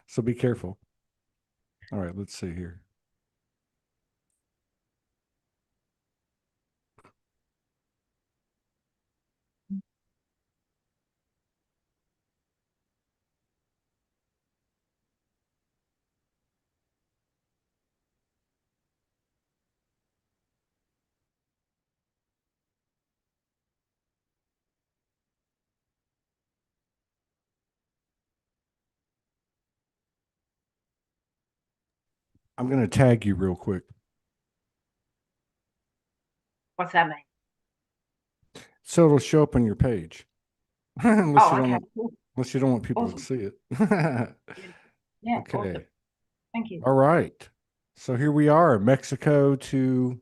So be careful. All right, let's see here. I'm going to tag you real quick. What's that mean? So it'll show up on your page. unless you Oh, don't okay. want Cool. unless you don't want people to Awesome. see it. Beautiful. Yeah, awesome. Okay. Thank you. All right. So here we are, Mexico to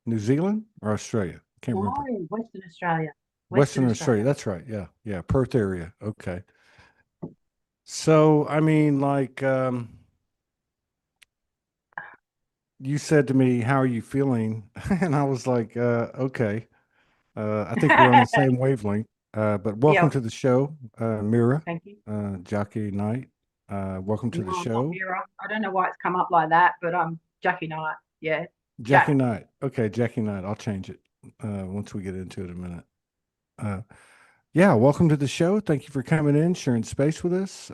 New Zealand or Australia. Can't No, remember. Western Australia. Western Western Australia. Australia. That's right. Yeah. Yeah. Perth area. Okay. So, I mean, like, you said to me, how are you feeling? And I was like, okay. I think we're on the same wavelength. But welcome Yeah, to the show, Mira, thank you. Jacqui Knight. Welcome to No, the I'm not show. Mira. I don't know why it's come up like that, but I'm Jackie Knight. Yeah, Jackie Jack. Knight. Okay, Jackie Knight. I'll change it once we get into it in a minute. Uh, yeah, welcome to the show. Thank you for coming in, sharing space with us.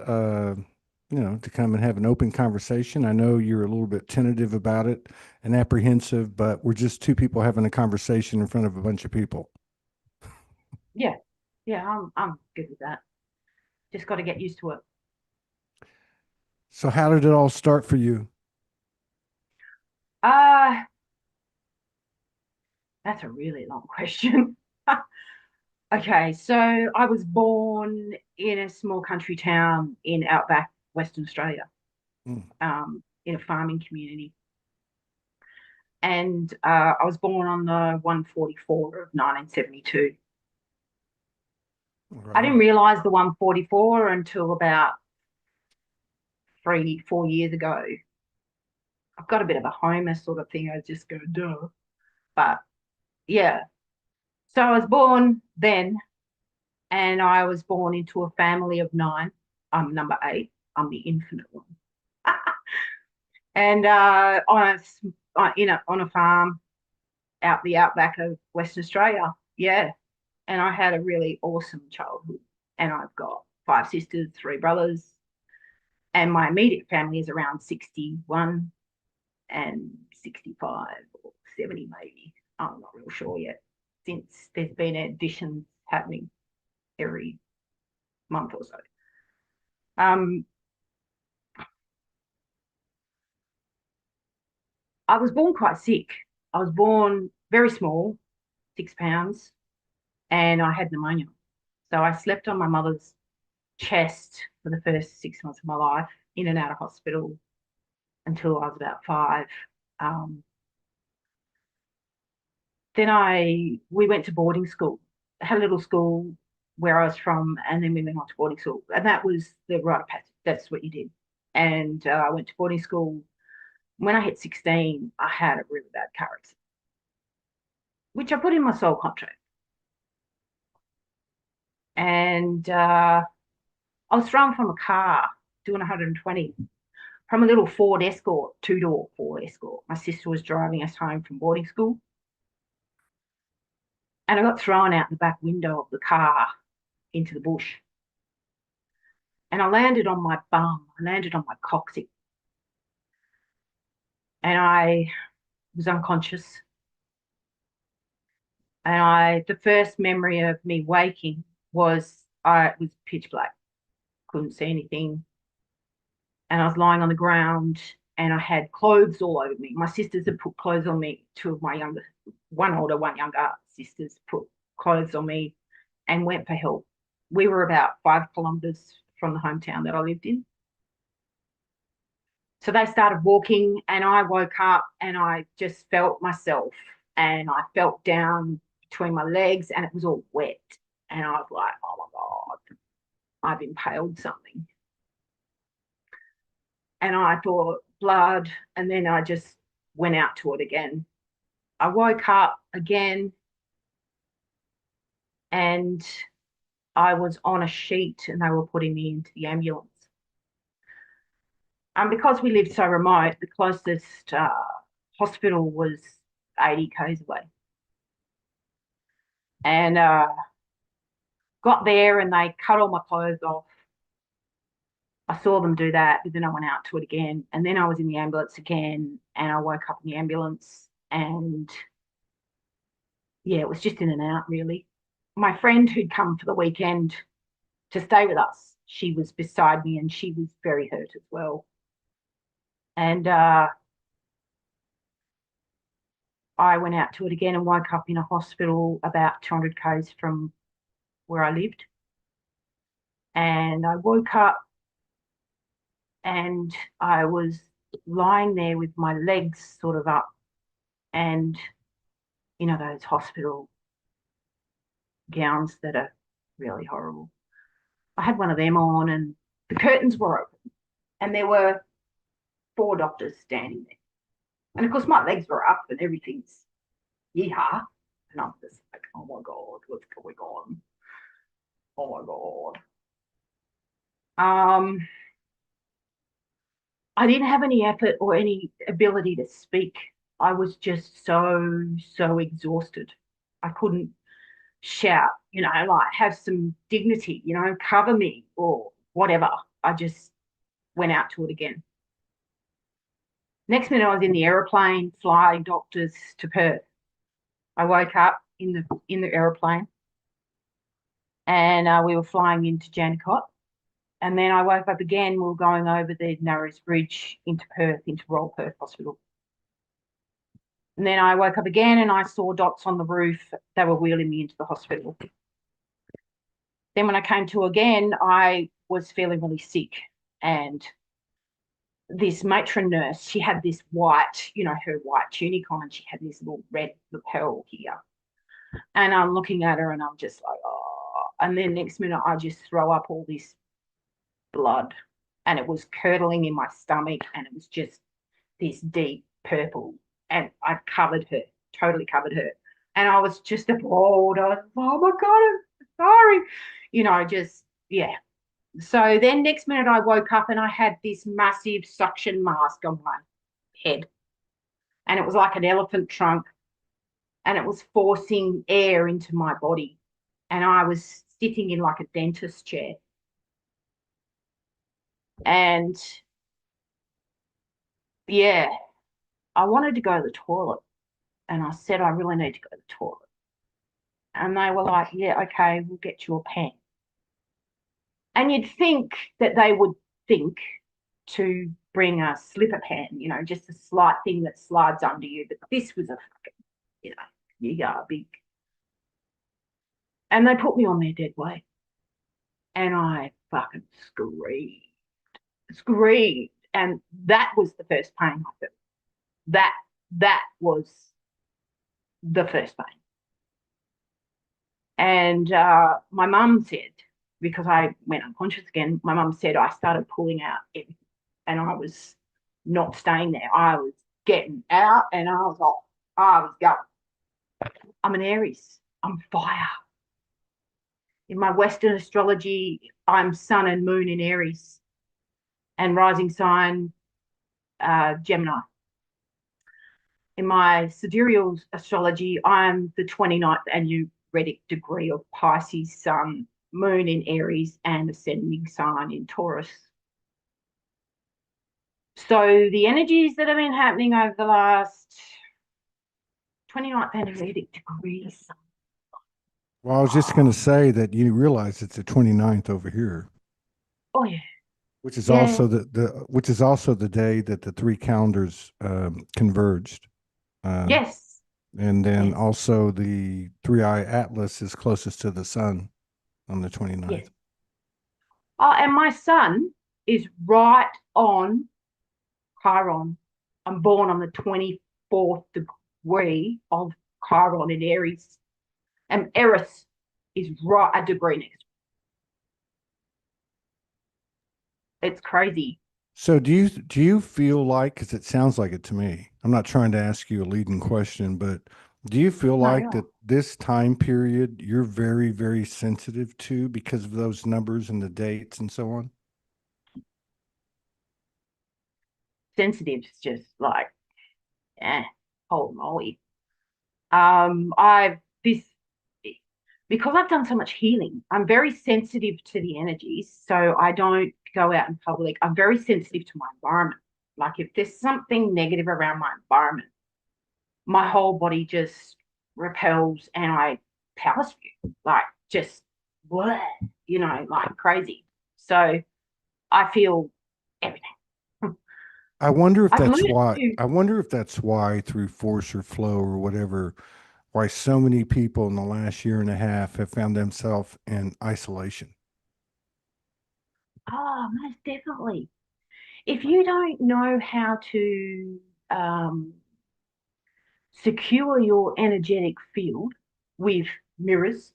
To come and have an open conversation. I know you're a little bit tentative about it and apprehensive, but we're just two people having a conversation in front of a bunch of people. Yeah, yeah, I'm good with that. Just got to get used to it. So, how did it all start for you? Uh, that's a really long question. Okay, so I was born in a small country town in outback Western Australia, Mm, in a farming community. And I was born on the 144 of 1972. all I right. didn't realize the 144 until about 4 years ago. I've got a bit of a homer sort of thing. I just go, duh. But yeah, so I was born then, and I was born into a family of nine. I'm number eight. I'm the infinite one. And on a farm out the outback of Western Australia. Yeah, and I had a really awesome childhood. And I've got five sisters, three brothers, and my immediate family is around 61 and 65 or 70 maybe. I'm not real sure yet, since there's been additions happening every month or so. Um, I was born quite sick. I was born very small, 6 pounds, and I had pneumonia. So I slept on my mother's chest for the first 6 months of my life, in and out of hospital until I was about five. Um, then we went to boarding school. I had a little school where I was from, and then we went on to boarding school, and that was the rite of passage. That's what you did. And I went to boarding school. When I hit 16, I had a really bad car accident, which I put in my soul contract. And I was thrown from a car doing 120 from a little Ford Escort, two-door Ford Escort. My sister was driving us home from boarding school, and I got thrown out the back window of the car into the bush. And I landed on my bum. I landed on my coccyx, and I was unconscious. And the first memory of me waking was it was pitch black, couldn't see anything, and I was lying on the ground, and I had clothes all over me. My sisters had put clothes on me. Two of my younger, one older, one younger sisters put clothes on me and went for help. We were about 5 kilometers from the hometown that I lived in. So they started walking, and I woke up and I just felt myself, and I felt down between my legs, and it was all wet. And I was like, oh my God, I've impaled something. And I thought blood, and then I just went out to it again. I woke up again, and I was on a sheet, and they were putting me into the ambulance. Because we lived so remote, the closest hospital was 80 k's away. And got there and they cut all my clothes off. I saw them do that, but then I went out to it again. And then I was in the ambulance again and I woke up in the ambulance and yeah, it was just in and out really. My friend who'd come for the weekend to stay with us, she was beside me and she was very hurt as well. And I went out to it again and woke up in a hospital about 200 k's from where I lived. And I woke up and I was lying there with my legs sort of up and you know those hospital gowns that are really horrible. I had one of them on and the curtains were open and there were four doctors standing there. And of course my legs were up and everything's yeehaw. And I'm just like, oh my God, what's going on? Oh my God. I didn't have any effort or any ability to speak. I was just so exhausted. I couldn't shout, you know, like have some dignity, you know, cover me or whatever. I just went out to it again. Next minute, I was in the aeroplane flying doctors to Perth. I woke up in the aeroplane and we were flying into Jandakot. And then I woke up again. We were going over the Narrows Bridge into Perth, into Royal Perth Hospital. And then I woke up again and I saw dots on the roof. They were wheeling me into the hospital. Then when I came to again, I was feeling really sick. And this matron nurse, she had this white, you know, her white tunic on, and she had this little red lapel here. And I'm looking at her and I'm just like, oh. And then next minute, I just throw up all this blood and it was curdling in my stomach and it was just this deep purple. And I covered her, totally covered her. And I was just appalled. I was, oh my God, I'm sorry. You know, just, yeah. So then next minute I woke up and I had this massive suction mask on my head. And it was like an elephant trunk and it was forcing air into my body. And I was sitting in like a dentist chair. And yeah, I wanted to go to the toilet. And I said, I really need to go to the toilet. And they were like, yeah, okay, we'll get you a pen. And you'd think that they would think to bring a slipper pen, you know, just a slight thing that slides under you. But this was a fucking, you know, you got big. And they put me on their dead weight. And I fucking screamed. And that was the first pain I felt. That was the first pain. And my mum said, because I went unconscious again, my mum said I started pulling out everything and I was not staying there. I was getting out and I was off. I was going. I'm an Aries. I'm fire. In my Western astrology, I'm sun and moon in Aries and rising sign Gemini. In my sidereal astrology, I'm the 29th annuretic degree of Pisces, sun, moon in Aries, and ascending sign in Taurus. So the energies that have been happening over the last 29th annuretic degrees. Well, I was just going to say that you realize it's the 29th over here, Oh yeah. which is Yeah. also the day that the three calendars converged. Yes. And then Yes. also the three-eye atlas is closest to the sun on the 29th. Yes. Oh, and my son is right on Chiron. I'm born on the 24th degree of Chiron in Aries. And Eris is right a degree next. It's crazy. So do you feel like, because it sounds like it to me, I'm not trying to ask you a leading question, but do you feel No, like yeah. that this time period you're very, very sensitive to because of those numbers and the dates and so on? Sensitive's just like, eh, holy moly. I've this because I've done so much healing, I'm very sensitive to the energies. So I don't go out in public. I'm very sensitive to my environment. Like if there's something negative around my environment, my whole body just repels and I power spew, like just bleh, like crazy. So I feel everything. I wonder if I've that's learned why. to, I wonder if that's why, through force or flow or whatever, why so many people in the last year and a half have found themselves in isolation. most definitely. If you don't know how to secure your energetic field with mirrors,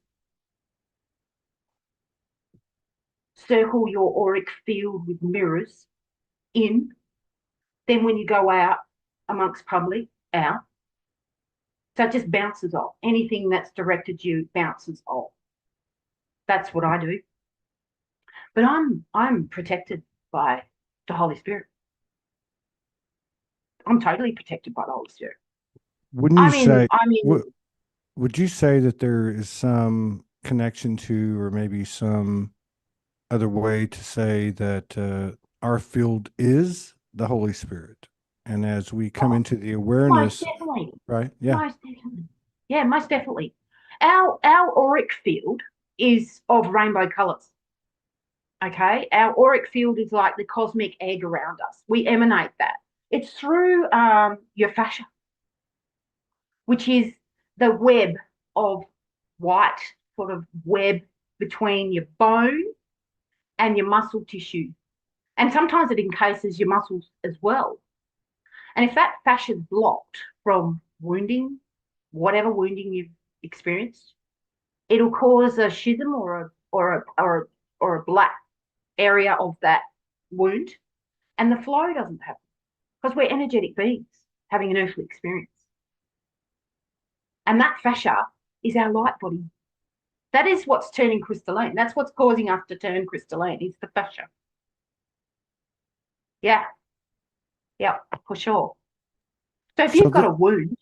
circle your auric field with mirrors in, then when you go out amongst public, out. So it just bounces off. Anything that's directed you bounces off. That's what I do. But I'm protected by the Holy Spirit. I'm totally protected by the Holy Spirit. Wouldn't you I mean, say? I mean, What would you say that there is some connection to, or maybe some other way to say that our field is the Holy Spirit, and as we come oh, into the most awareness, definitely, right? Yeah. most definitely, yeah, most definitely. Our auric field is of rainbow colours. Okay, our auric field is like the cosmic egg around us. We emanate that. It's through your fascia, which is the web of white sort of web between your bone and your muscle tissue. And sometimes it encases your muscles as well. And if that fascia is blocked from wounding, whatever wounding you've experienced, it'll cause a schism or a black area of that wound, and the flow doesn't happen because we're energetic beings having an earthly experience. And that fascia is our light body. That is what's turning crystalline. That's what's causing us to turn crystalline. It's the fascia. Yeah, yeah, for sure. So if So you've got that a wound,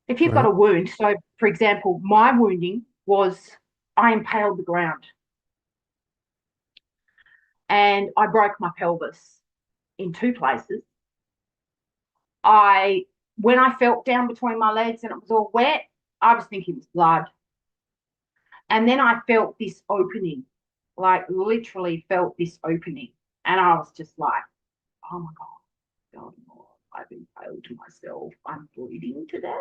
if go you've got ahead. a wound, so for example, my wounding was I impaled the ground and I broke my pelvis in two places. I when I felt down between my legs and it was all wet, I was thinking it was blood. And then I felt this opening, like literally felt this opening. And I was just like, oh my God, I've impaled myself. I'm bleeding to death.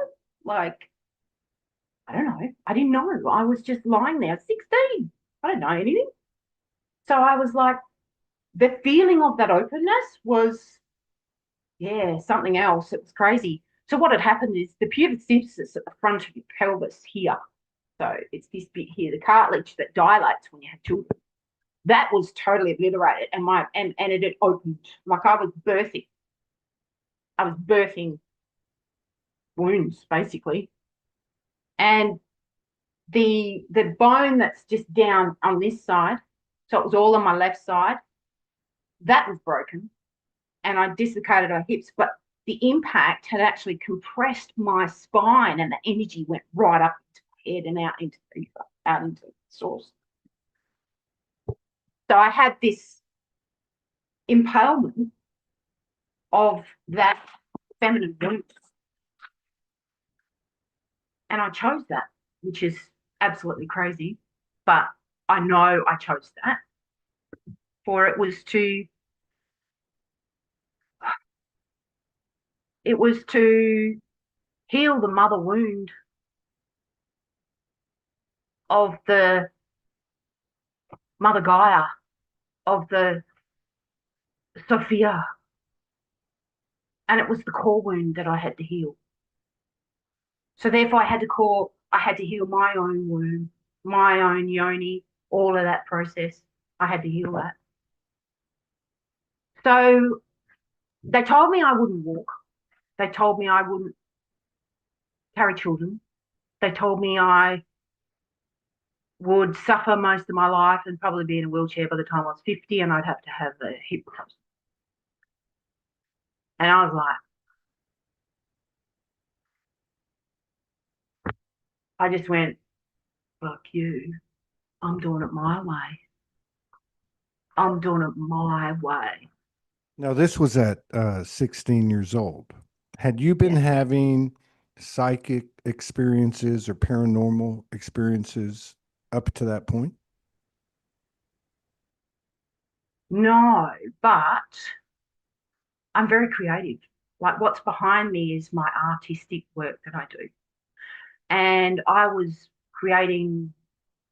Like, I don't know. I didn't know. I was just lying there, 16. I don't know anything. So I was like, the feeling of that openness was, yeah, something else. It was crazy. So what had happened is the pubic symphysis at the front of your pelvis here. So it's this bit here, the cartilage that dilates when you have children. That was totally obliterated, and it had opened like I was birthing. I was birthing wounds basically, and the bone that's just down on this side, so it was all on my left side, that was broken, and I dislocated our hips, but the impact had actually compressed my spine, and the energy went right up into my head and out into the source. So I had this impalement of that feminine wound, and I chose that, which is absolutely crazy, but I know I chose that for it was to heal the mother wound of the mother Gaia, of the Sophia, and it was the core wound that I had to heal. So therefore I had to heal my own womb, my own yoni, all of that process. I had to heal that. So they told me I wouldn't walk. They told me I wouldn't carry children. They told me I would suffer most of my life and probably be in a wheelchair by the time I was 50, and I'd have to have a hip replacement. And I was like, I just went, fuck you. I'm doing it my way. I'm doing it my way. Now, this was at 16 years old. Had you been Yeah. having psychic experiences or paranormal experiences up to that point? No, but I'm very creative. Like what's behind me is my artistic work that I do. And I was creating,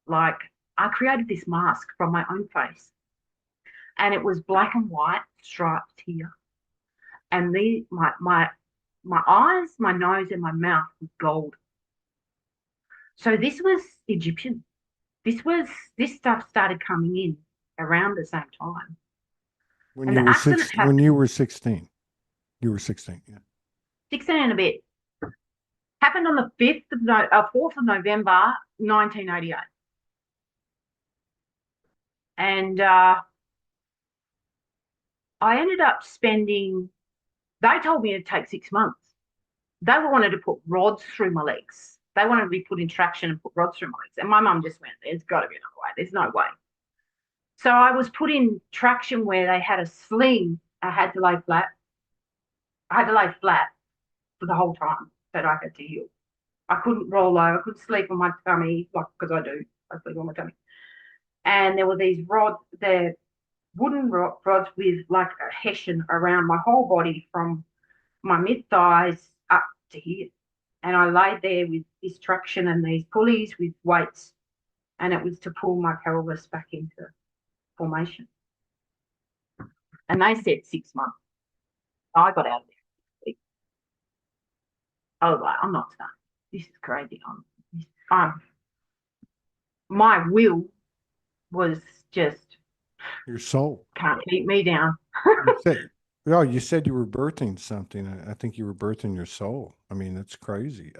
like, I created this mask from my own face. And it was black and white striped here. And my eyes, my nose, and my mouth was gold. So this was Egyptian. This was this stuff started coming in around the same time. When And you the were accident 6, when happened you were 16, you were 16, yeah. 16 and a bit. Happened on the 4th of November, 1988. And I ended up spending, they told me it'd take 6 months. They wanted to put rods through my legs. They wanted to be put in traction and put rods through my legs. And my mum just went, there's got to be another way. There's no way. So I was put in traction where they had a sling. I had to lay flat. I had to lay flat for the whole time that I had to heal. I couldn't roll over. I couldn't sleep on my tummy, like, because I do. I sleep on my tummy. And there were these rods, the wooden rods with like a hessian around my whole body from my mid thighs up to here. And I laid there with this traction and these pulleys with weights, and it was to pull my pelvis back into formation. And they said 6 months. I got out of there. I was like, I'm not staying. This is crazy. I'm my will was just Your soul. can't keep me down. You said, oh, you said you were birthing something. I think you were birthing your soul. I mean, that's crazy.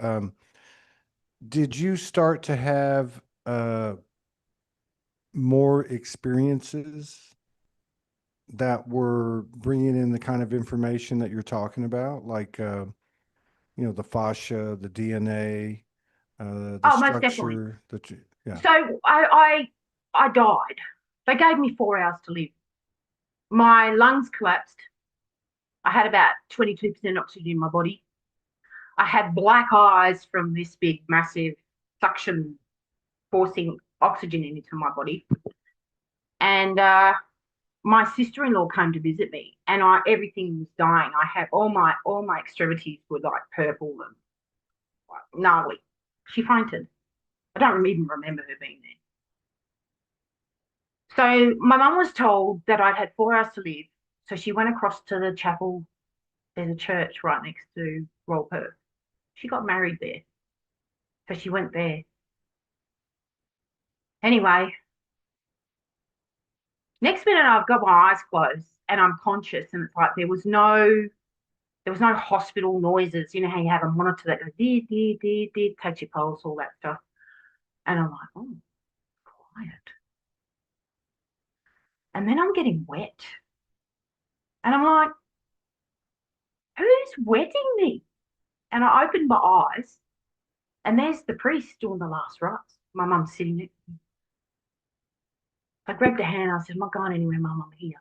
Did you start to have more experiences that were bringing in the kind of information that you're talking about, like the fascia, the DNA, the Oh, most definitely. structure that you, yeah. So I died. They gave me 4 hours to live. My lungs collapsed. I had about 22% oxygen in my body. I had black eyes from this big, massive suction forcing oxygen into my body. And my sister-in-law came to visit me, and everything was dying. I had all my extremities were like purple and like, gnarly. She fainted. I don't even remember her being there. So my mum was told that I'd had 4 hours to live. So she went across to the chapel. There's a church right next to Royal Perth. She got married there. So she went there. Anyway, next minute I've got my eyes closed and I'm conscious, and it's like there was no hospital noises. You know how you have a monitor that goes dee dee dee dee, takes your pulse, all that stuff. And I'm like, oh, quiet. And then I'm getting wet. And I'm like, who's wetting me? And I opened my eyes, and there's the priest doing the last rites. My mum's sitting next to me. I grabbed her hand. I said, I'm not going anywhere, Mum, I'm here.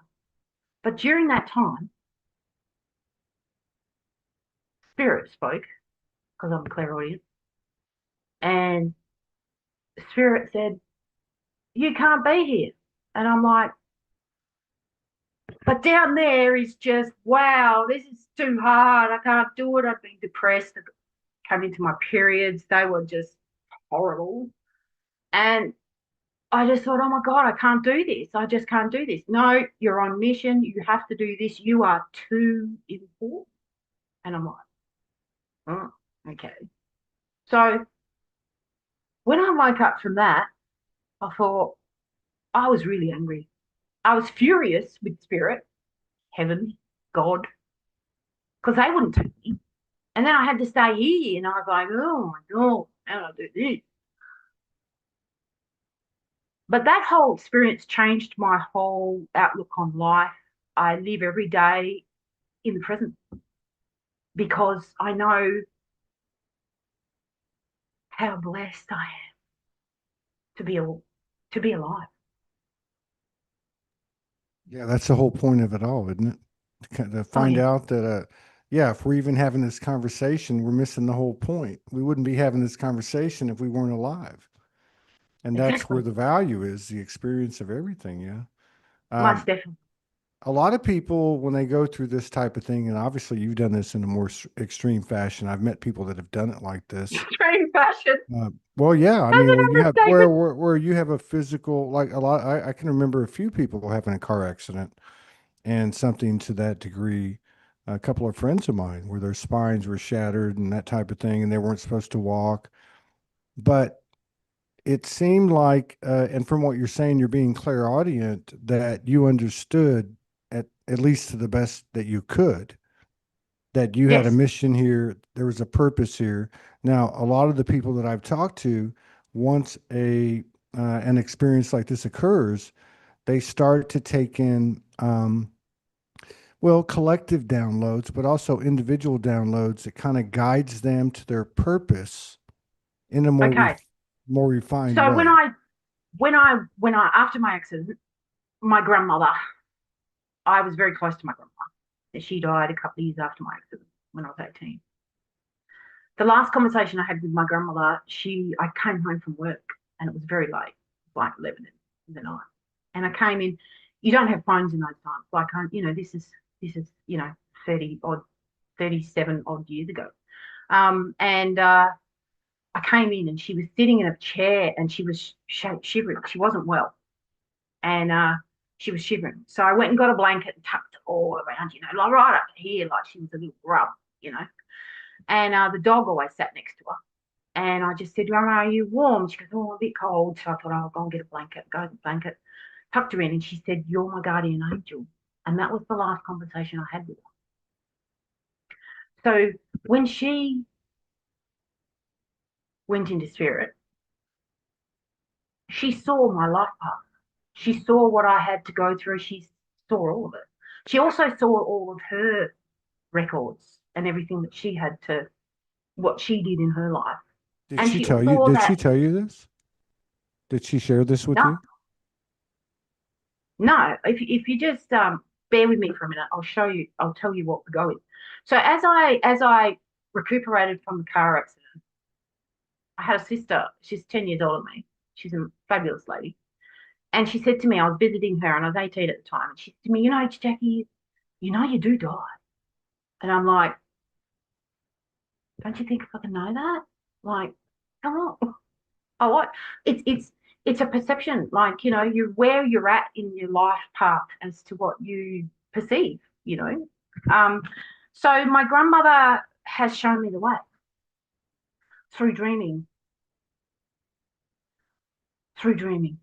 But during that time, Spirit spoke, because I'm clairaudient, and Spirit said, you can't be here. And I'm like, but down there is just, wow, this is too hard. I can't do it. I've been depressed. I came into my periods. They were just horrible. And I just thought, oh my God, I can't do this. I just can't do this. No, you're on mission. You have to do this. You are too important. And I'm like, oh, okay. So when I woke up from that, I thought I was really angry. I was furious with spirit, heaven, God, because they wouldn't take me. And then I had to stay here, and I was like, oh my God, how do I do this? But that whole experience changed my whole outlook on life. I live every day in the present because I know how blessed I am to be alive. Yeah, that's the whole point of it all, isn't it? To Oh find yeah, out that, yeah, if we're even having this conversation, we're missing the whole point. We wouldn't be having this conversation if we weren't alive. And that's where exactly. the value is, the experience of everything. Yeah. Most Um, definitely. a lot of people, when they go through this type of thing, and obviously you've done this in a more extreme fashion. I've met people that have done it like this. Extreme fashion. Well, yeah, I That's mean, an when you have understatement. where you have a physical, like a lot, I can remember a few people having a car accident and something to that degree. A couple of friends of mine where their spines were shattered and that type of thing, and they weren't supposed to walk. But it seemed like, and from what you're saying, you're being clairaudient that you understood at least to the best that you could that you had a Yes. mission here, there was a purpose here. Now, a lot of the people that I've talked to, once an experience like this occurs, they start to take in well, collective downloads, but also individual downloads that kind of guides them to their purpose in a Okay. more refined So way. when I after my accident, my grandmother, I was very close to my grandmother. She died a couple of years after my accident when I was 18. The last conversation I had with my grandmother, I came home from work and it was very late, like 11 in the night. And I came in, you don't have phones in those times. Like, this is, 30 odd, 37 odd years ago. And I came in and she was sitting in a chair and she was shivering. She wasn't well. And she was shivering. So I went and got a blanket and tucked it all around, like right up to here, like she was a little grub, you know. And the dog always sat next to her. And I just said, Grandma, are you warm? She goes, oh, a bit cold. So I thought, I'll go and get a blanket, go get a blanket, tucked her in. And she said, you're my guardian angel. And that was the last conversation I had with her. So when she went into spirit, she saw my life path. She saw what I had to go through. She saw all of it. She also saw all of her records and everything that she had to, what she did in her life. Did And she she tell you? saw Did she that, tell you this? Did she share this with no, you? no, if you just bear with me for a minute, I'll tell you what the go is. So as I recuperated from the car accident, I had a sister, she's 10 years older than me. She's a fabulous lady. And she said to me, I was visiting her and I was 18 at the time, and she said to me, Jacqui, you do die. And I'm like, don't you think I fucking know that? Like, come on. Oh, what? It's a perception. Like, you where you're at in your life path as to what you perceive. Um, so my grandmother has shown me the way through dreaming, through dreaming.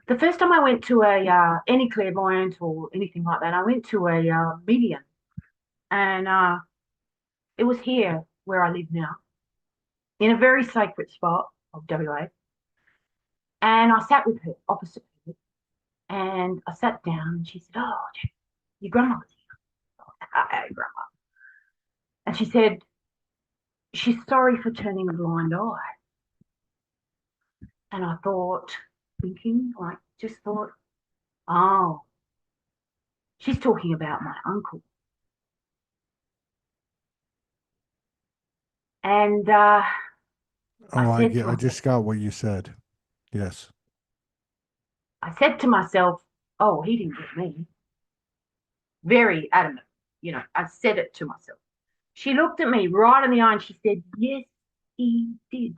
The first time I went to a any clairvoyant or anything like that, I went to a medium, and it was here where I live now, in a very sacred spot of WA. And I sat with her opposite her, and I sat down, and she said, "Oh, your grandmother's here." Grandma. And she said, she's sorry for turning a blind eye. And I thought, thinking, like, just thought, oh, she's talking about my uncle. And I Oh, said to I myself, just got what you said. Yes. I said to myself, oh, he didn't get me. Very adamant. I said it to myself. She looked at me right in the eye and she said, yes, he did.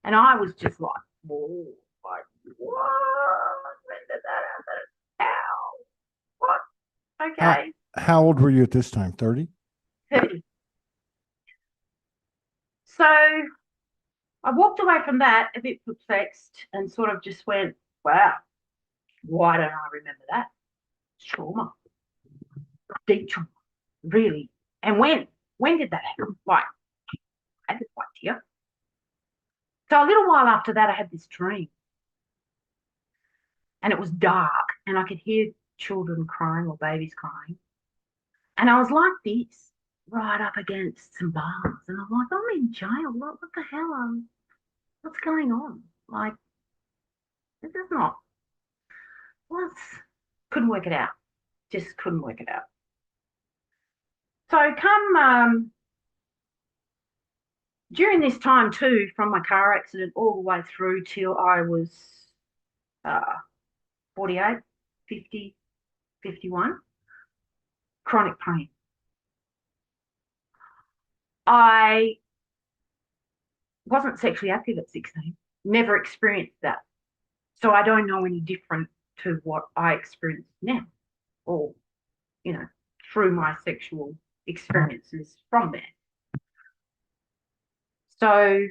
And I was just like, whoa, like, what? When did that happen? How? What? How Okay. how old were you at this time? 30? 30. So I walked away from that a bit perplexed and sort of just went, wow, why don't I remember that? Trauma, deep trauma, really. And when did that happen? Like, I had this idea. So a little while after that, I had this dream, and it was dark, and I could hear children crying or babies crying. And I was like this, right up against some bars. And I'm like, I'm in jail. What the hell? What's going on? Like, this is not, what's, couldn't work it out. Just couldn't work it out. So come during this time too, from my car accident all the way through till I was 48, 50, 51, chronic pain. I wasn't sexually active at 16, never experienced that. So I don't know any different to what I experience now, or, you know, through my sexual experiences from there. So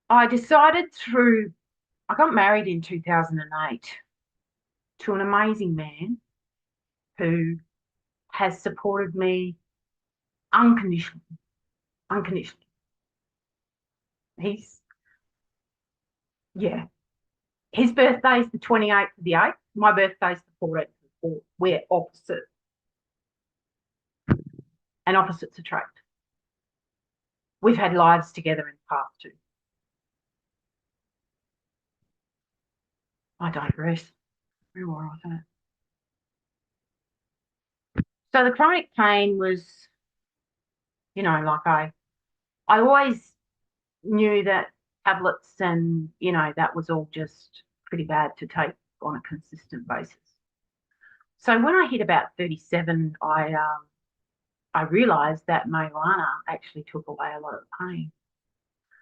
I decided I got married in 2008 to an amazing man who has supported me unconditionally. Unconditionally. He's, yeah. His birthday's the 28th of the 8th. My birthday's the 14th of the 4th. We're opposite. And opposites attract. We've had lives together in the past too. I digress. Where were I? So the chronic pain was, like I always knew that tablets and, that was all just pretty bad to take on a consistent basis. So when I hit about 37, I realized that marijuana actually took away a lot of the pain.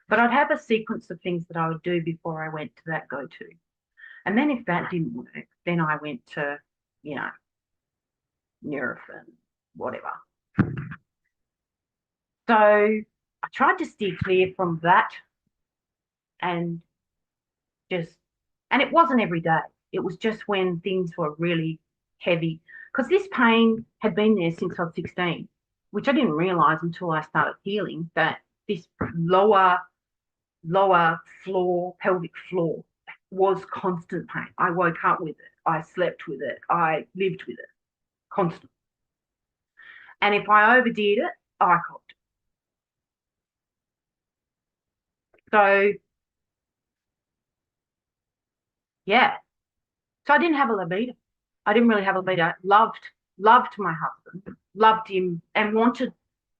But I'd have a sequence of things that I would do before I went to that go-to. And then if that didn't work, then I went to, Nurofen, whatever. So I tried to steer clear from that and and it wasn't every day. It was just when things were really heavy. Because this pain had been there since I was 16, which I didn't realize until I started healing, that this lower floor, pelvic floor, was constant pain. I woke up with it. I slept with it. I lived with it. Constant. And if I overdid it, I copped. So, yeah. So I didn't have a libido. I didn't really have a libido. Loved my husband, loved him, and wanted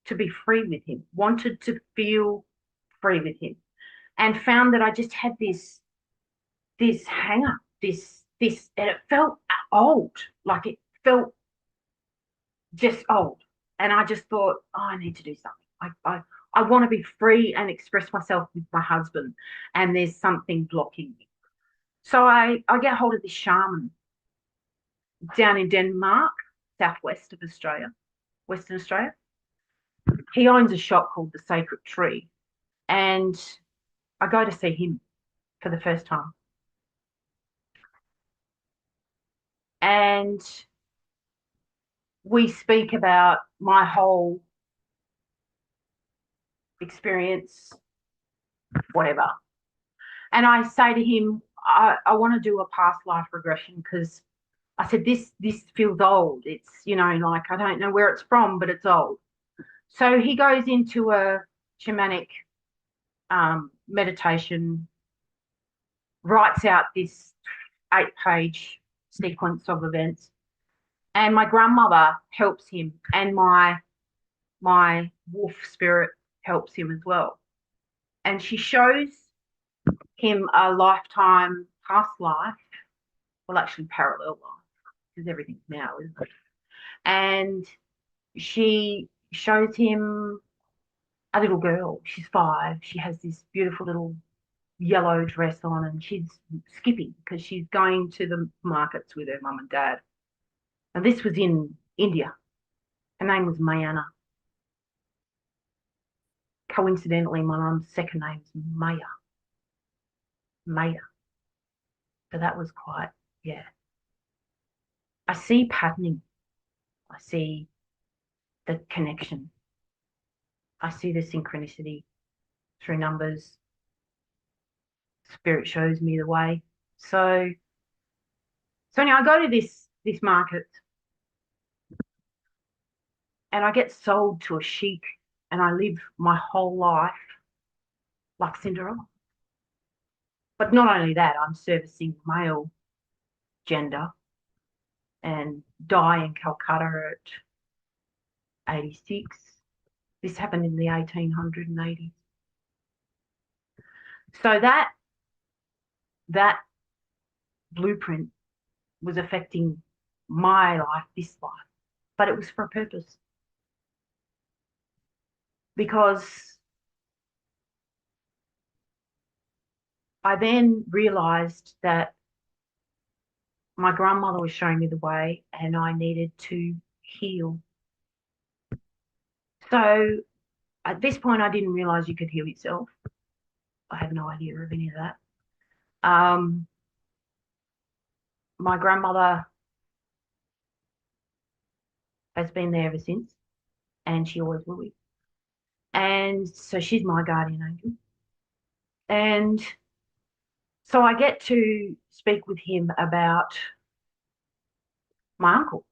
to be free with him, wanted to feel free with him, and found that I just had this hang up, and it felt old, like it felt just old. And I just thought, oh, I need to do something. I want to be free and express myself with my husband, and there's something blocking me. So I get hold of this shaman down in Denmark, southwest of Australia, Western Australia. He owns a shop called the Sacred Tree, and I go to see him for the first time. And we speak about my whole experience, whatever. And I say to him, I want to do a past life regression, because I said, this feels old. It's, like, I don't know where it's from, but it's old. So he goes into a shamanic meditation, writes out this 8-page sequence of events. And my grandmother helps him, and my wolf spirit helps him as well. And she shows him a lifetime, past life, well, actually parallel life, because everything's now, isn't it? And she shows him a little girl. She's 5. She has this beautiful little yellow dress on, and she's skipping because she's going to the markets with her mum and dad. And this was in India. Her name was Mayana. Coincidentally, my mum's second name is Maya. Maya. So that was quite, yeah. I see patterning. I see the connection. I see the synchronicity through numbers. Spirit shows me the way. So So now I go to this market and I get sold to a sheik and I live my whole life like Cinderella. But not only that, I'm servicing male gender and die in Calcutta at 86. This happened in the 1880s. So that blueprint was affecting my life, this life, but it was for a purpose. Because I then realized that my grandmother was showing me the way and I needed to heal. So at this point, I didn't realize you could heal yourself. I had no idea of any of that. My grandmother has been there ever since, and she always will be. And so she's my guardian angel. And so I get to speak with him about my uncle.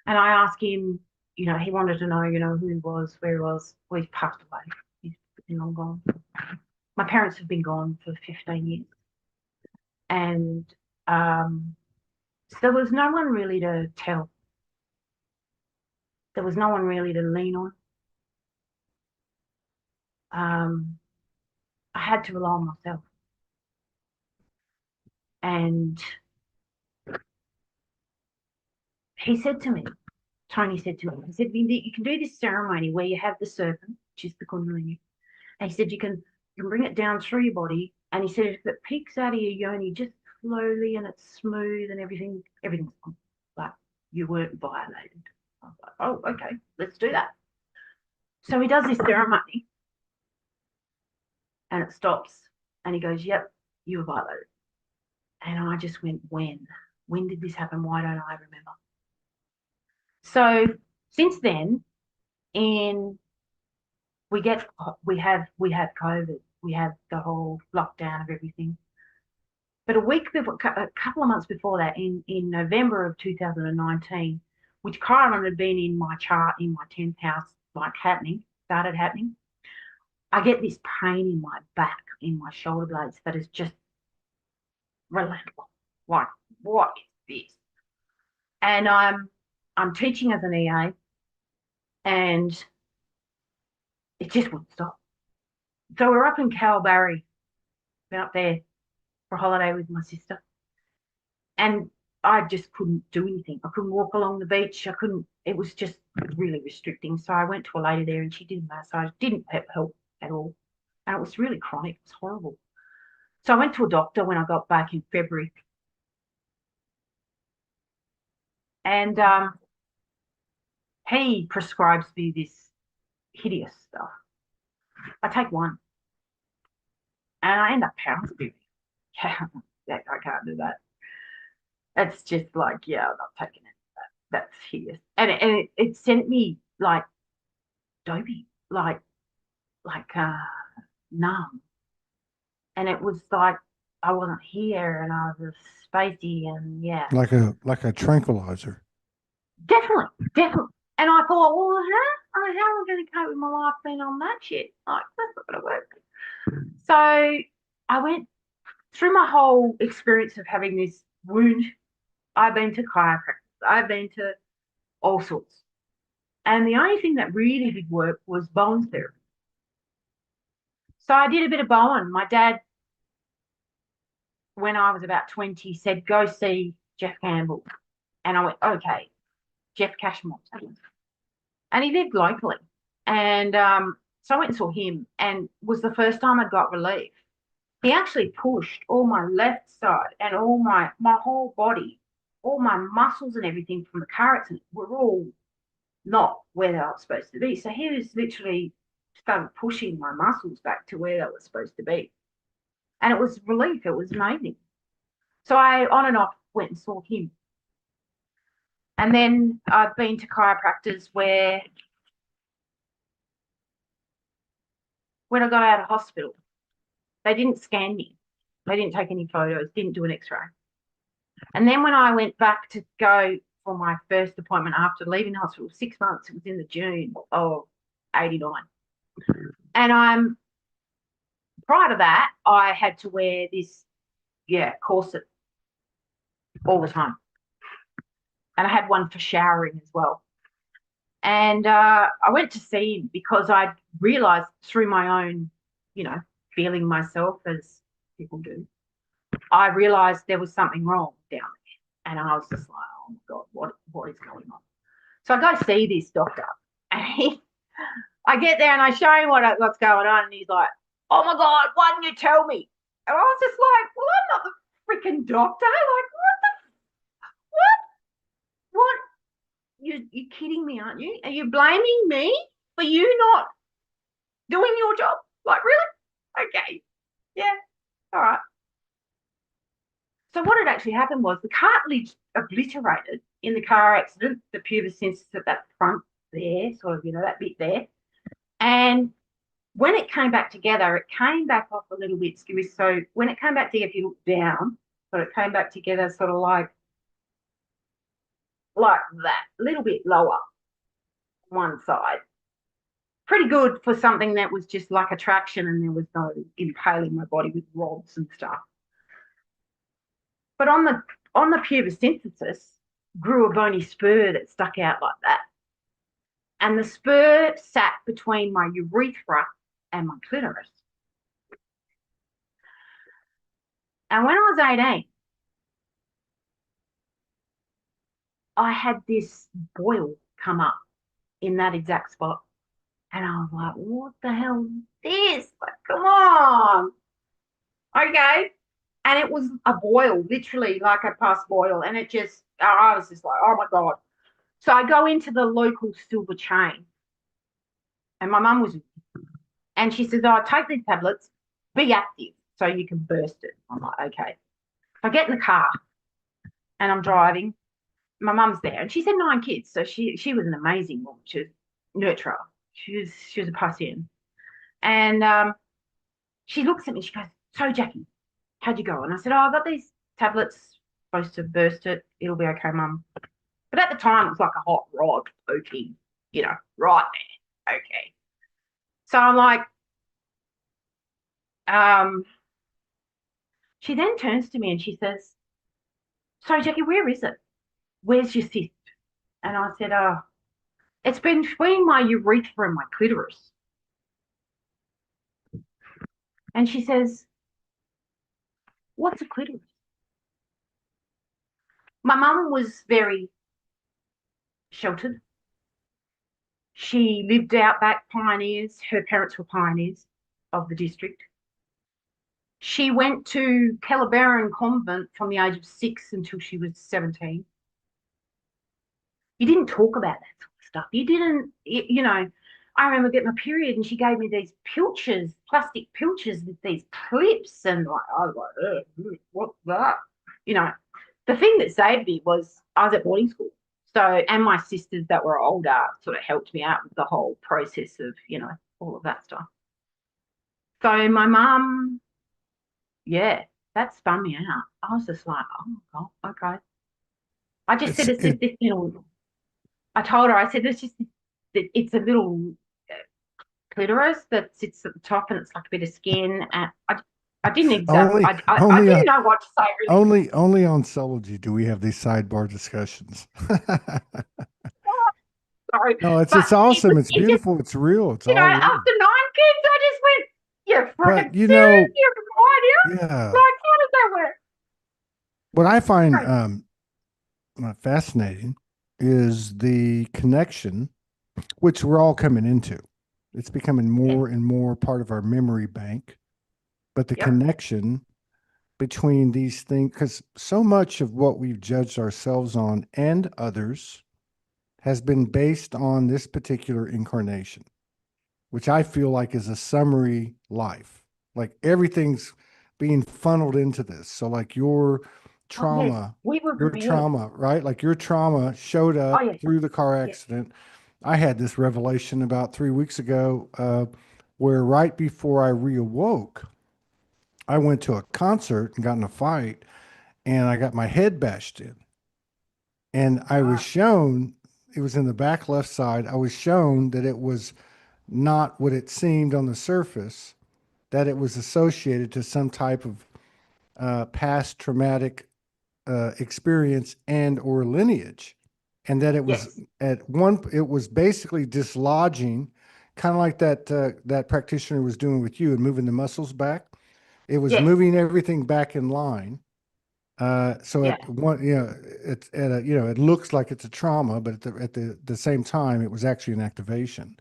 And I ask him, he wanted to know, who he was, where he was. Well, he's passed away. He's been long gone. My parents have been gone for 15 years. And so there was no one really to tell. There was no one really to lean on. I had to rely on myself. And he said to me, Tony said to me, he said, you can do this ceremony where you have the serpent, which is the Kundalini. And he said, you can bring it down through your body. And he said, if it peeks out of your yoni just slowly and it's smooth and everything's fine. Like you weren't violated. I was like, oh, okay, let's do that. So he does this ceremony and it stops. And he goes, yep, you were violated. And I just went, when? When did this happen? Why don't I remember? So since then, we have COVID, we have the whole lockdown of everything. But a couple of months before that, in November of 2019, which Chiron had been in my chart in my 10th house, started happening, I get this pain in my back, in my shoulder blades that is just relentless. Like, what is this? And I'm teaching as an EA, and it just wouldn't stop. So we're up in Kalbarri, been up there for a holiday with my sister, and I just couldn't do anything. I couldn't walk along the beach. It was just really restricting. So I went to a lady there and she did a massage. Didn't help at all. And it was really chronic. It was horrible. So I went to a doctor when I got back in February. And he prescribes me this hideous stuff. I take one and I end up pouncing. Yeah, I can't do that. It's just like, yeah, I'm not taking it. That's hideous. And it sent me like dopey, like numb. And it was like I wasn't here and I was spacey and yeah. Like a tranquilizer. Definitely. And I thought, well, how am I going to cope with my life being on that shit? Like, that's not going to work. So I went through my whole experience of having this wound. I've been to chiropractors. I've been to all sorts. And the only thing that really did work was bone therapy. So I did a bit of Bowen. My dad, when I was about 20, said, go see Jeff Campbell. And I went, okay, Jeff Cashmore. And he lived locally. And so I went and saw him and was the first time I got relief. He actually pushed all my left side and all my whole body, all my muscles and everything from the carrots were all not where they were supposed to be. So he was literally started pushing my muscles back to where they were supposed to be. And it was relief. It was amazing. So I on and off went and saw him. And then I've been to chiropractors where when I got out of hospital, they didn't scan me. They didn't take any photos, didn't do an x-ray. And then when I went back to go for my first appointment after leaving the hospital, 6 months, it was in the June of 89. And prior to that, I had to wear this, corset all the time. And I had one for showering as well. And I went to see him because I realized through my own, you know, feeling myself as people do, I realized there was something wrong down there. And I was just like, oh my God, what is going on? So I go see this doctor, and I get there and I show him what's going on, and he's like, "Oh my God, why didn't you tell me?" And I was just like, "Well, I'm not the freaking doctor. Like, what? You're kidding me, aren't you? Are you blaming me for you not doing your job? Like, really? Okay, yeah, all right." So what had actually happened was the cartilage obliterated in the car accident, the pubis symphysis at that front there, sort of, that bit there. And when it came back together, it came back off a little bit skewy. So when it came back together, if you look down, so it came back together sort of like that, a little bit lower on one side. Pretty good for something that was just like a traction and there was no impaling my body with rods and stuff. But on the pubis symphysis grew a bony spur that stuck out like that. And the spur sat between my urethra and my clitoris. And when I was 18, I had this boil come up in that exact spot. And I was like, what the hell is this? Like, come on. Okay. And it was a boil, literally like a pus boil. And I was just like, oh my God. So I go into the local silver chain. And my mum was, and she says, oh, take these tablets, be active so you can burst it. I'm like, okay. So I get in the car and I'm driving. My mum's there, and she's had 9 kids, so she was an amazing woman. She was nurturer. She was a Passian, and she looks at me. She goes, "So Jacqui, how'd you go?" And I said, "Oh, I got these tablets, supposed to burst it. It'll be okay, mum." But at the time, it was like a hot rod poking, right there. Okay. So I'm like, um, she then turns to me and she says, "So Jacqui, where is it? Where's your cyst?" And I said, "Oh, it's been between my urethra and my clitoris." And she says, "What's a clitoris?" My mum was very sheltered. She lived out back, pioneers. Her parents were pioneers of the district. She went to Kellerberrin Convent from the age of 6 until she was 17. You didn't talk about that sort of stuff. You didn't, I remember getting my period and she gave me these pilchers, plastic pilchers with these clips. And like, I was like, what's that? You know, the thing that saved me was I was at boarding school. So, and my sisters that were older sort of helped me out with the whole process of, all of that stuff. So my mum, yeah, that spun me out. I was just like, oh God, okay. I just It's said, it's it just this little, I told her, I said, it's a little clitoris that sits at the top and it's like a bit of skin. And I didn't exactly, only I only didn't know what to say really. only on Soulogy do we have these sidebar discussions. Sorry, No, it's but awesome. It's it just, beautiful. It's real. It's all real. after 9 kids, I just went, you're But freaking serious? You have no idea? yeah, Like, how does that work? what I find Right. fascinating is the connection, which we're all coming into. It's becoming Yeah. more and more part of our memory bank. But the Yep. connection between these things, because so much of what we've judged ourselves on and others has been based on this particular incarnation, which I feel like is a summary life. Like everything's being funneled into this. So, like Oh, yes. trauma, We were your prepared. trauma, right? Like your trauma showed Oh, up yeah. through the car Yeah. accident. I had this revelation about 3 weeks ago, where right before I reawoke, I went to a concert and got in a fight, and I got my head bashed in. And I was Ah, shown, it was in the back left side, I was shown that it was not what it seemed on the surface, that it was associated to some type of past traumatic experience and or lineage, and that it was yes, it was basically dislodging, kind of like that practitioner was doing with you and moving the muscles back. It was yes, moving everything back in line. So yeah. at one, it's at a, it looks like it's a trauma, but at the same time, it was actually an activation.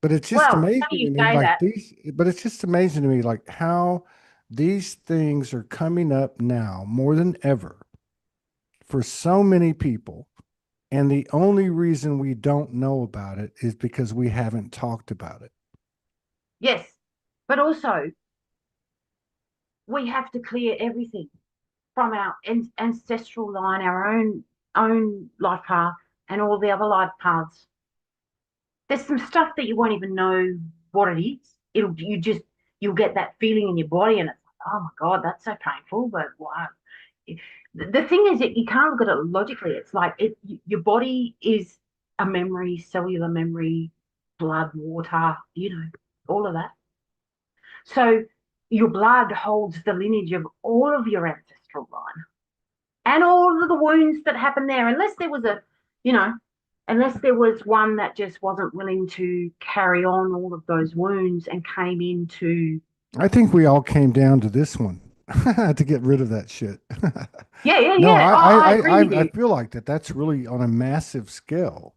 But it's just Well, funny amazing you to me, say like that. these, but it's just amazing to me, like how these things are coming up now more than ever for so many people. And the only reason we don't know about it is because we haven't talked about it. Yes, but also we have to clear everything from our ancestral line, our own life path, and all the other life paths. There's some stuff that you won't even know what it is. You'll get that feeling in your body, and it's like, oh my god, that's so painful. But wow, the thing is that you can't look at it logically. It's like your body is a memory, cellular memory, blood, water, all of that. So your blood holds the lineage of all of your ancestral line and all of the wounds that happened there, you know, unless there was one that just wasn't willing to carry on all of those wounds and came into, I think we all came down to this one to get rid of that shit. yeah, yeah, No, yeah. I agree with I you. feel like that's really on a massive scale.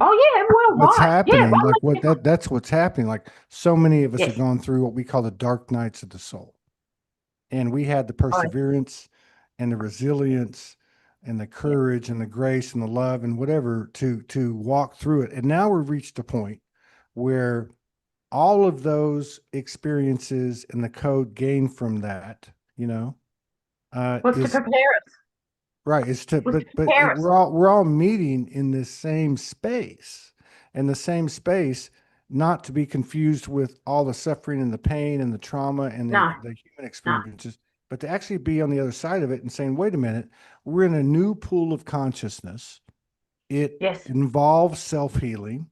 Oh, yeah, What's worldwide. Yeah, happening, well, like that's what's happening. Like so many of us have yes. gone through what we call the dark nights of the soul. And we had the Oh, perseverance and the resilience and the yeah. courage and the grace and the love and whatever to walk through it. And now we've reached a point where all of those experiences and the code gained from that, Was to is prepare us. right. It's to, Was to but prepare us. we're all meeting in this same space, and the same space, not to be confused with all the suffering and the pain and the trauma and the No, the human no. experiences, but to actually be on the other side of it and saying, wait a minute, we're in a new pool of consciousness. It Yes, involves self healing.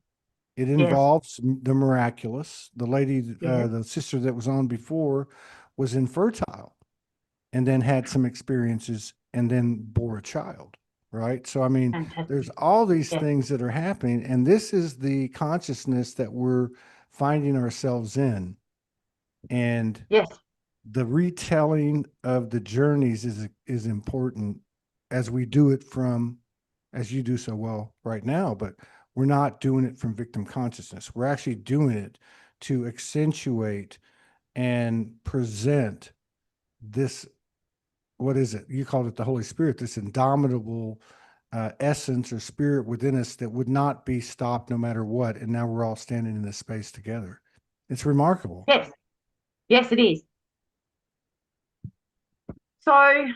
It yes, involves the miraculous. The lady, yes. the sister that was on before, was infertile and then had some experiences and then bore a child, right? So, I mean, there's Fantastic. all these Yes, things that are happening, and this is the consciousness that we're finding ourselves in. And yes, the retelling of the journeys is important as we do it from, as you do so well right now, but we're not doing it from victim consciousness. We're actually doing it to accentuate and present this, what is it? You called it the Holy Spirit, this indomitable essence or spirit within us that would not be stopped no matter what. And now we're all standing in this space together. It's remarkable. yes, yes, it is. So I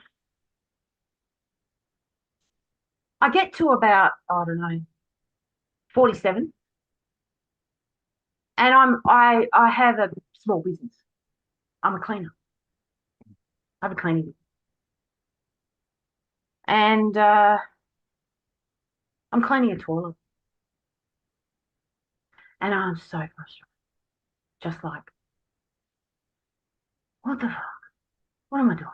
get to about, I don't know, 47, and I have a small business. I'm a cleaner. I have a cleaning business. And I'm cleaning a toilet. And I'm so frustrated. Just like, what the fuck? What am I doing?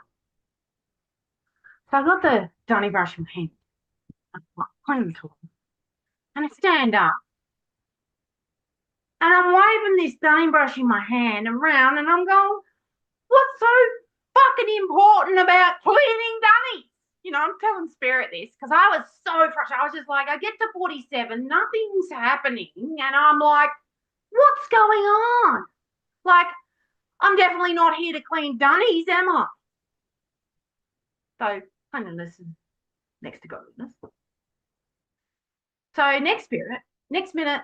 So I got the Dunny brush in my hand. I'm like, cleaning the toilet. And I stand up and I'm waving this Dunny brush in my hand around and I'm going, what's so fucking important about cleaning dunnies? I'm telling Spirit this because I was so frustrated. I was just like, I get to 47, nothing's happening. And I'm like, what's going on? Like, I'm definitely not here to clean dunnies, am I? So, kind of listen next to godliness. So, next minute, next minute,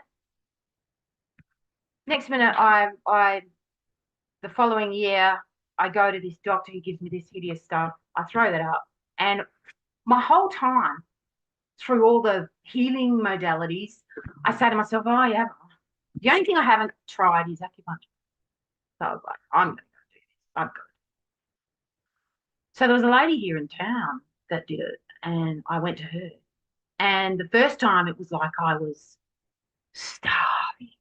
the following year, I go to this doctor who gives me this hideous stuff. I throw that up. And my whole time through all the healing modalities, I say to myself, oh, yeah, the only thing I haven't tried is acupuncture. So I was like, I'm going to go do this. I'm good. So there was a lady here in town that did it, and I went to her. And the first time it was like I was starving.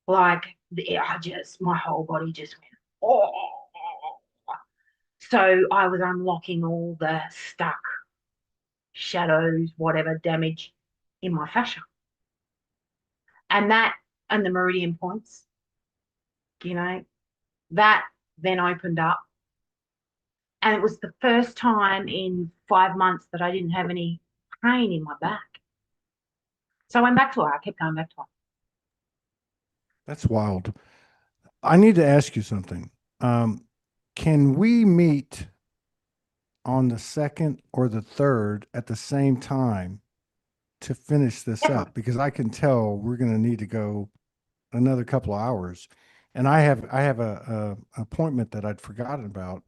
Like I just, my whole body just went, oh. So I was unlocking all the stuck shadows, whatever damage in my fascia. And that, and the meridian points, you know, that then opened up. And it was the first time in 5 months that I didn't have any pain in my back. So I went back to her. I kept going back to her. That's wild. I need to ask you something. Um, can we meet on the second or the third at the same time to finish this Definitely. up? Because I can tell we're going to need to go another couple of hours, and I have a appointment that I'd forgotten about,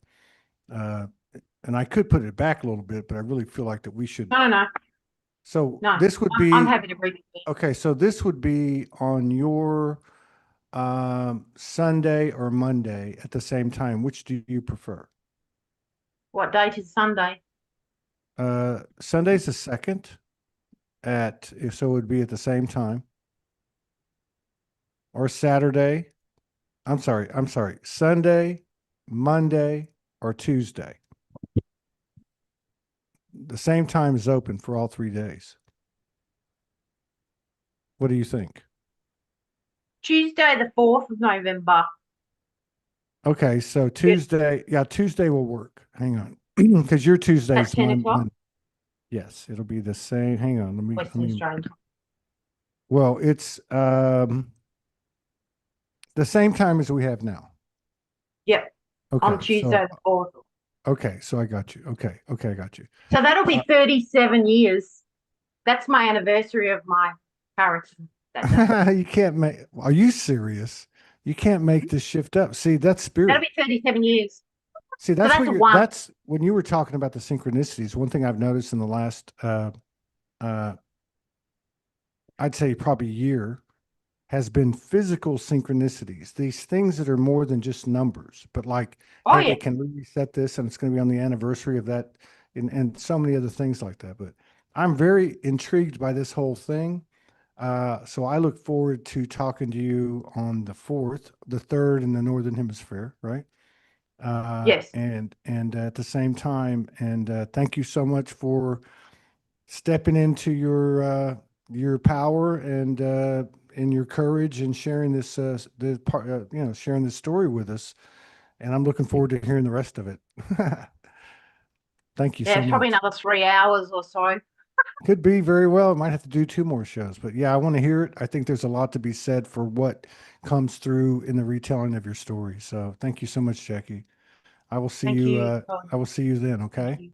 uh, and I could put it back a little bit, but I really feel like that we should. No, no, So no. this would I'm be happy to read it. okay. So this would be on your Sunday or Monday at the same time. Which do you prefer? What date is Sunday? Sunday's the second so it would be at the same time, or Saturday. I'm sorry. Sunday, Monday, or Tuesday. The same time is open for all 3 days. What do you think? Tuesday, the 4th of November. Okay, so Yes, Tuesday will work. Hang on, because your at Tuesday's 10 my o'clock, Monday. Yes, it'll be the same. Hang on, let Western me. Australian time. Well, it's the same time as we have now. Yep, on Okay, Tuesday, the 4th. so I got you. Okay, I got you. So that'll be Uh, 37 years. That's my anniversary of my car accident that day. you can't make. Are you serious? You can't make this shift up. See, that's That'll spirit. be 37 years. See, So that's that's what a you're. one. That's when you were talking about the synchronicities. One thing I've noticed in the last, uh, I'd say probably year, has been physical synchronicities. These things that are more than just numbers, but like, Oh, hey, yeah. can we reset this? And it's going to be on the anniversary of that, and so many other things like that. But I'm very intrigued by this whole thing. So I look forward to talking to you on the fourth, the third in the Northern Hemisphere, right? Yes. And at the same time, and thank you so much for stepping into your power and your courage and sharing this the part sharing this story with us. And I'm looking forward to hearing the rest of it. Thank you Yeah, so it's probably much. another 3 hours or so. Could be very well. Might have to do two more shows, but yeah, I want to hear it. I think there's a lot to be said for what comes through in the retelling of your story. So thank you so much, Jackie. I will see Thank you. you, Todd. I will see you then. Thank Okay. you.